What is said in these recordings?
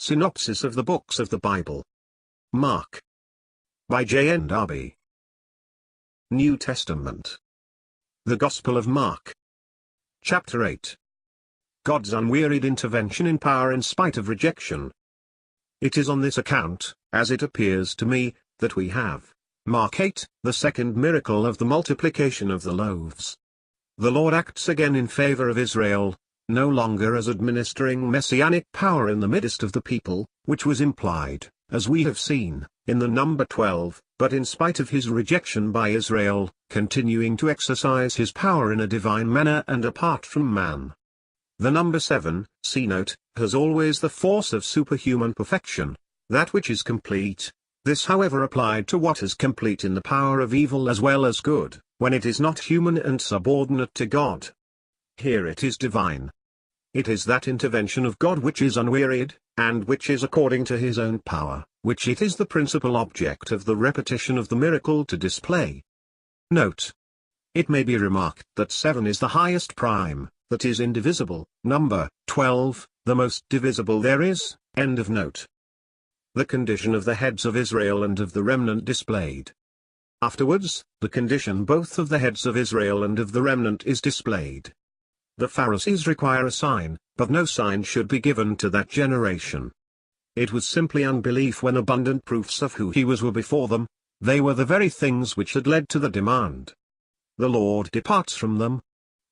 Synopsis of the Books of the Bible. Mark. By JND Darby. New Testament. The Gospel of Mark. Chapter 8. God's unwearied intervention in power in spite of rejection. It is on this account, as it appears to me, that we have, Mark 8, the second miracle of the multiplication of the loaves. The Lord acts again in favor of Israel, no longer as administering messianic power in the midst of the people, which was implied, as we have seen, in the number 12, but in spite of his rejection by Israel, continuing to exercise his power in a divine manner and apart from man. The number 7, see note, has always the force of superhuman perfection, that which is complete. This however applied to what is complete in the power of evil as well as good, when it is not human and subordinate to God. Here it is divine. It is that intervention of God which is unwearied, and which is according to his own power, which it is the principal object of the repetition of the miracle to display. Note. It may be remarked that 7 is the highest prime, that is indivisible, number 12, the most divisible there is, end of note. The condition of the heads of Israel and of the remnant displayed. Afterwards, the condition both of the heads of Israel and of the remnant is displayed. The Pharisees require a sign, but no sign should be given to that generation. It was simply unbelief when abundant proofs of who he was were before them. They were the very things which had led to the demand. The Lord departs from them.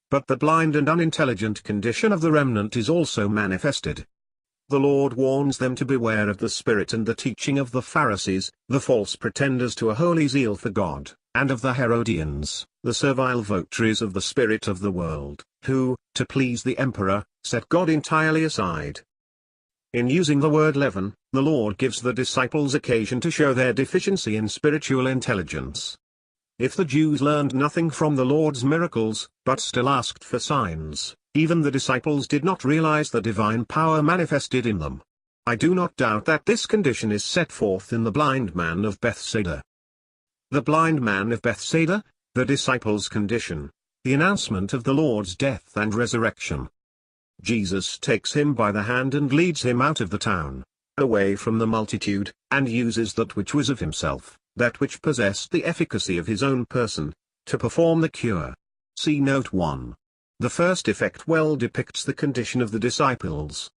But the blind and unintelligent condition of the remnant is also manifested. The Lord warns them to beware of the spirit and the teaching of the Pharisees, the false pretenders to a holy zeal for God, and of the Herodians, the servile votaries of the spirit of the world, who, to please the emperor, set God entirely aside. In using the word leaven, the Lord gives the disciples occasion to show their deficiency in spiritual intelligence. If the Jews learned nothing from the Lord's miracles, but still asked for signs, even the disciples did not realize the divine power manifested in them. I do not doubt that this condition is set forth in the blind man of Bethsaida. The blind man of Bethsaida, the disciples' condition, the announcement of the Lord's death and resurrection. Jesus takes him by the hand and leads him out of the town, away from the multitude, and uses that which was of himself, that which possessed the efficacy of his own person, to perform the cure. See note 1. The first effect well depicts the condition of the disciples.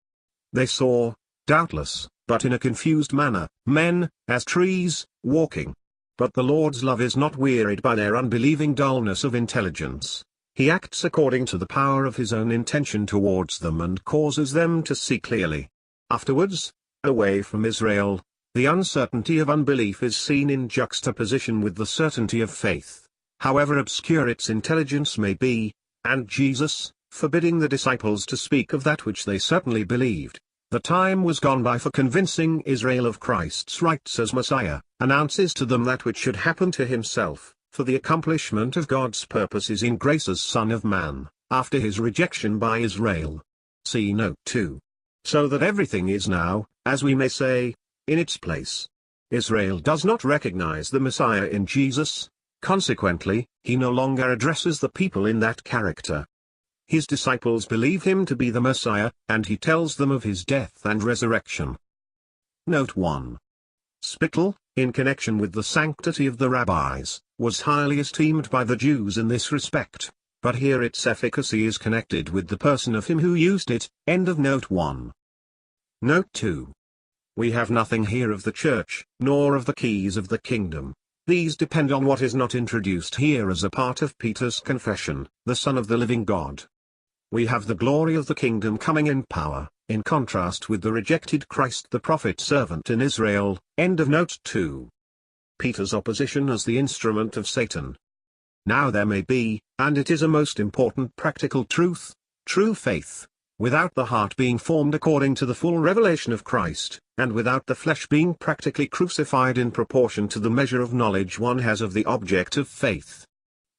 They saw, doubtless, but in a confused manner, men, as trees, walking. But the Lord's love is not wearied by their unbelieving dullness of intelligence. He acts according to the power of his own intention towards them and causes them to see clearly. Afterwards, away from Israel, the uncertainty of unbelief is seen in juxtaposition with the certainty of faith, however obscure its intelligence may be, and Jesus, forbidding the disciples to speak of that which they certainly believed, the time was gone by for convincing Israel of Christ's rights as Messiah, announces to them that which should happen to himself, for the accomplishment of God's purposes in grace as Son of Man, after his rejection by Israel. See note 2. So that everything is now, as we may say, in its place. Israel does not recognize the Messiah in Jesus, consequently, he no longer addresses the people in that character. His disciples believe him to be the Messiah, and he tells them of his death and resurrection. Note 1. Spittle, in connection with the sanctity of the rabbis, was highly esteemed by the Jews in this respect, but here its efficacy is connected with the person of him who used it. End of note 1. Note 2. We have nothing here of the church, nor of the keys of the kingdom. These depend on what is not introduced here as a part of Peter's confession, the Son of the living God. We have the glory of the kingdom coming in power, in contrast with the rejected Christ the prophet servant in Israel. End of note 2. Peter's opposition as the instrument of Satan. Now there may be, and it is a most important practical truth, true faith, without the heart being formed according to the full revelation of Christ, and without the flesh being practically crucified in proportion to the measure of knowledge one has of the object of faith.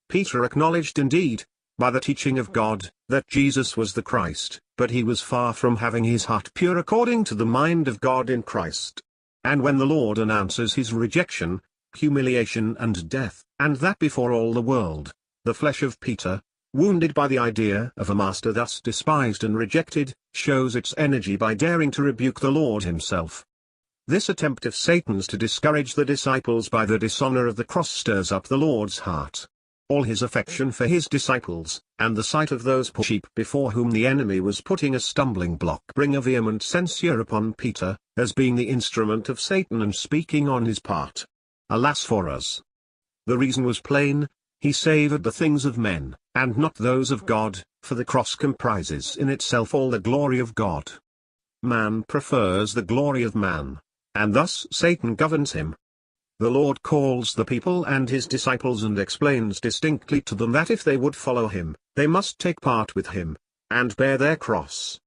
Peter acknowledged indeed, by the teaching of God, that Jesus was the Christ, but he was far from having his heart pure according to the mind of God in Christ. And when the Lord announces his rejection, humiliation and death, and that before all the world, the flesh of Peter, wounded by the idea of a master thus despised and rejected, shows its energy by daring to rebuke the Lord himself. This attempt of Satan's to discourage the disciples by the dishonor of the cross stirs up the Lord's heart. All his affection for his disciples, and the sight of those poor sheep before whom the enemy was putting a stumbling block, bring a vehement censure upon Peter, as being the instrument of Satan and speaking on his part. Alas for us! The reason was plain: he savoured the things of men, and not those of God, for the cross comprises in itself all the glory of God. Man prefers the glory of man, and thus Satan governs him. The Lord calls the people and his disciples and explains distinctly to them that if they would follow him, they must take part with him, and bear their cross.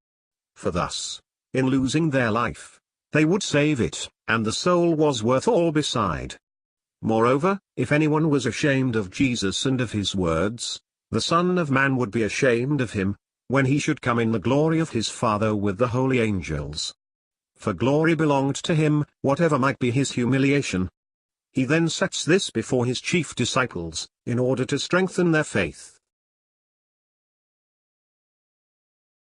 For thus, in losing their life, they would save it, and the soul was worth all beside. Moreover, if anyone was ashamed of Jesus and of his words, the Son of Man would be ashamed of him, when he should come in the glory of his Father with the holy angels. For glory belonged to him, whatever might be his humiliation. He then sets this before his chief disciples, in order to strengthen their faith.